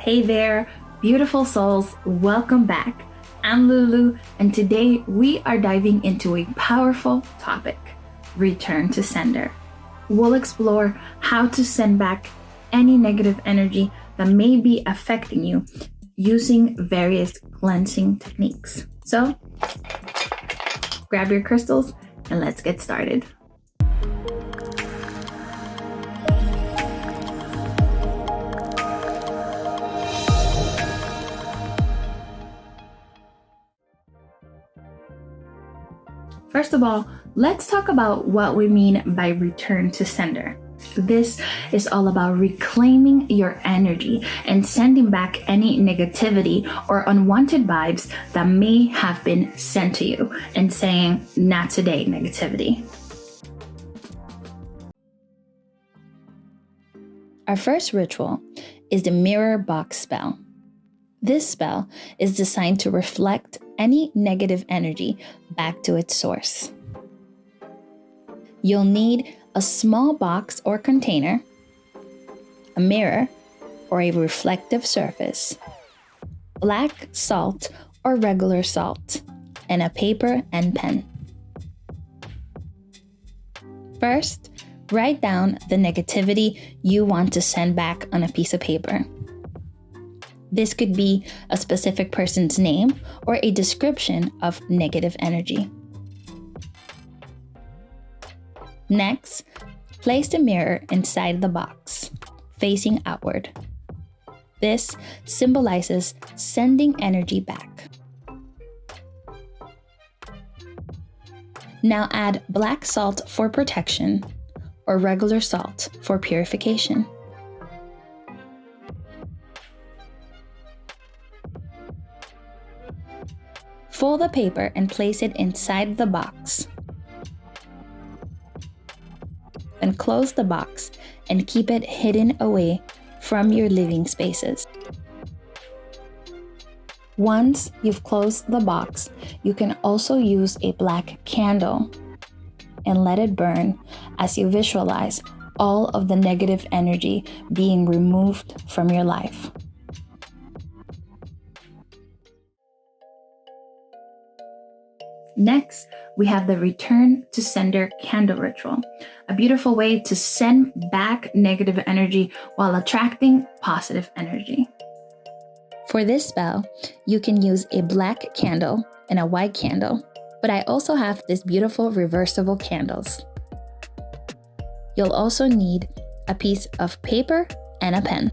Hey there, beautiful souls, welcome back. I'm Lulu, and today we are diving into a powerful topic, return to sender. We'll explore how to send back any negative energy that may be affecting you using various cleansing techniques. So, grab your crystals and let's get started. First of all, let's talk about what we mean by return to sender. This is all about reclaiming your energy and sending back any negativity or unwanted vibes that may have been sent to you and saying, not today, negativity. Our first ritual is the mirror box spell. This spell is designed to reflect any negative energy back to its source. You'll need a small box or container, a mirror or a reflective surface, black salt or regular salt, and a paper and pen. First, write down the negativity you want to send back on a piece of paper. This could be a specific person's name or a description of negative energy. Next, place the mirror inside the box, facing outward. This symbolizes sending energy back. Now add black salt for protection or regular salt for purification. Fold the paper and place it inside the box. Then close the box and keep it hidden away from your living spaces. Once you've closed the box, you can also use a black candle and let it burn as you visualize all of the negative energy being removed from your life. Next, we have the return to sender candle ritual, a beautiful way to send back negative energy while attracting positive energy. For this spell, you can use a black candle and a white candle, but I also have these beautiful reversible candles. You'll also need a piece of paper and a pen.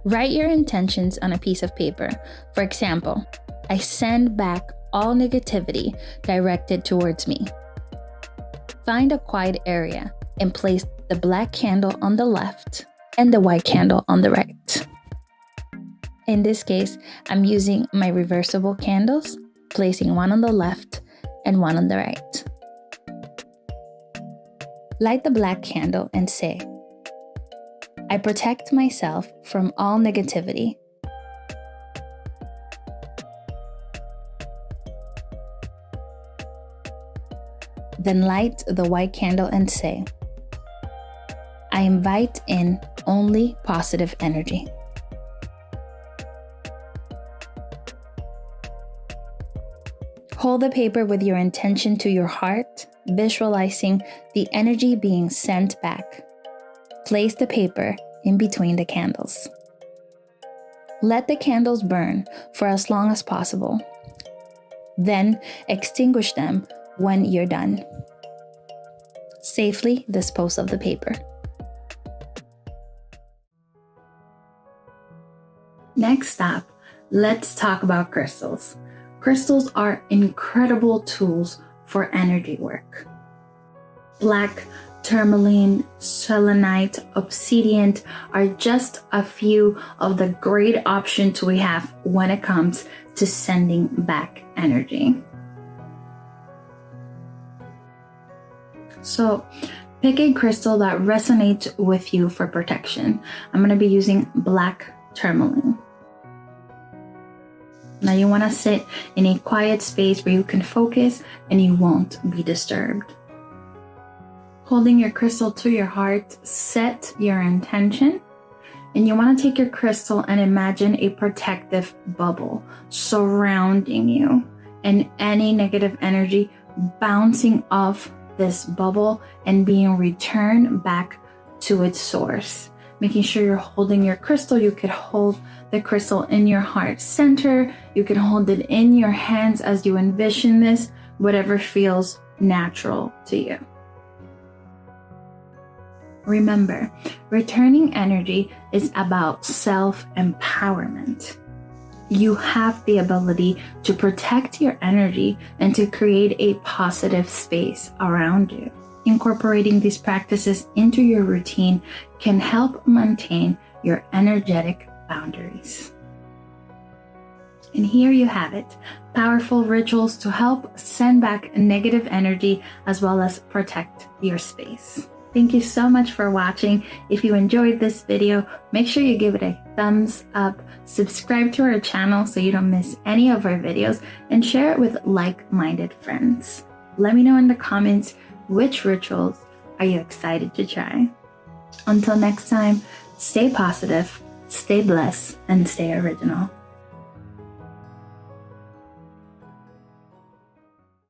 Write your intentions on a piece of paper. For example, I send back all negativity directed towards me. Find a quiet area and place the black candle on the left and the white candle on the right. In this case, I'm using my reversible candles, placing one on the left and one on the right. Light the black candle and say, I protect myself from all negativity. Then light the white candle and say, I invite in only positive energy. Hold the paper with your intention to your heart, visualizing the energy being sent back. Place the paper in between the candles. Let the candles burn for as long as possible. Then extinguish them when you're done. Safely dispose of the paper. Next up, let's talk about crystals. Crystals are incredible tools for energy work. Black, tourmaline, selenite, obsidian are just a few of the great options we have when it comes to sending back energy. So pick a crystal that resonates with you for protection. I'm going to be using black tourmaline. Now you want to sit in a quiet space where you can focus and you won't be disturbed. Holding your crystal to your heart, set your intention And you want to take your crystal and imagine a protective bubble surrounding you, and any negative energy bouncing off this bubble and being returned back to its source. Making sure you're holding your crystal. You could hold the crystal in your heart center. You can hold it in your hands as you envision this, whatever feels natural to you. Remember, returning energy is about self-empowerment. You have the ability to protect your energy and to create a positive space around you. Incorporating these practices into your routine can help maintain your energetic boundaries. And here you have it, powerful rituals to help send back negative energy as well as protect your space. Thank you so much for watching. If you enjoyed this video, make sure you give it a thumbs up, subscribe to our channel so you don't miss any of our videos, and share it with like-minded friends. Let me know in the comments which rituals are you excited to try. Until next time, stay positive, stay blessed, and stay original.